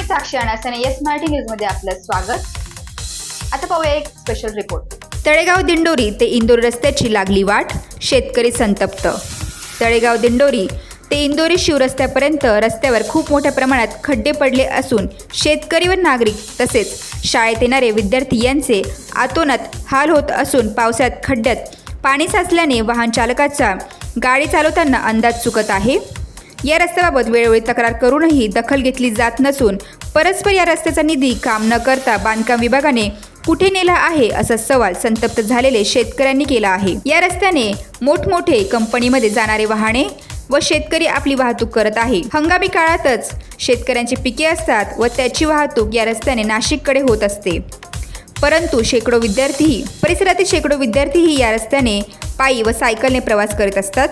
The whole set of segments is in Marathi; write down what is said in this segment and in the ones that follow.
साक्षी अनासने येस मराठी न्यूज मध्ये आपलं स्वागत। आता पाहूया एक स्पेशल रिपोर्ट। तळेगाव दिंडोरी ते इंदोरी रस्त्याची लागली वाट, शेतकरी संतप्त। तळेगाव दिंडोरी ते इंदोरी शिवरस्त्यापर्यंत रस्त्यावर खूप मोठ्या प्रमाणात खड्डे पडले असून शेतकरी व नागरिक तसेच शाळेत येणारे विद्यार्थी यांचे आतोनात हाल होत असून पावसात खड्ड्यात पाणी साचल्याने वाहन चालकाचा गाडी चालवताना अंदाज चुकत आहे। या रस्त्याबाबत वेळोवेळी तक्रार करूनही दखल घेतली जात नसून परस्पर या रस्त्याचा निधी काम न करता बांधकाम विभागाने कुठे नेला आहे असा सवाल संतप्त झालेले शेतकऱ्यांनी केला आहे। या रस्त्याने मोठमोठे कंपनीमध्ये जाणारे वाहने व शेतकरी आपली वाहतूक करत आहे। हंगामी काळातच शेतकऱ्यांची पिके असतात व त्याची वाहतूक या रस्त्याने नाशिककडे होत असते, परंतु परिसरातील शेकडो विद्यार्थीही या रस्त्याने पायी व सायकलने प्रवास करीत असतात।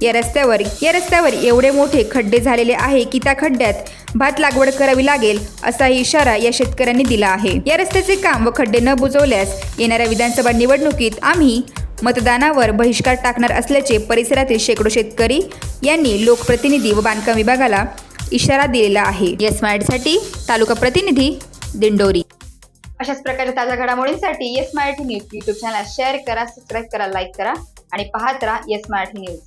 या रस्त्यावर एवढे मोठे खड्डे झालेले आहे की त्या खड्ड्यात भात लागवड करावी लागेल असाही इशारा या शेतकऱ्यांनी दिला आहे। या रस्त्याचे काम व खड्डे न बुजवल्यास येणाऱ्या विधानसभा निवडणुकीत आम्ही मतदानावर बहिष्कार टाकणार असल्याचे परिसरातील शेकडो शेतकरी यांनी लोकप्रतिनिधी व बांधकाम विभागाला इशारा दिलेला आहे। येस मराठीसाठी तालुका प्रतिनिधी दिंडोरी। अशाच प्रकारच्या ताज्या घडामोडींसाठी Yes Marathi news YouTube channel share करा, सबस्क्राईब करा, लाईक करा आणि पाहत राहा येस मराठी न्यूज।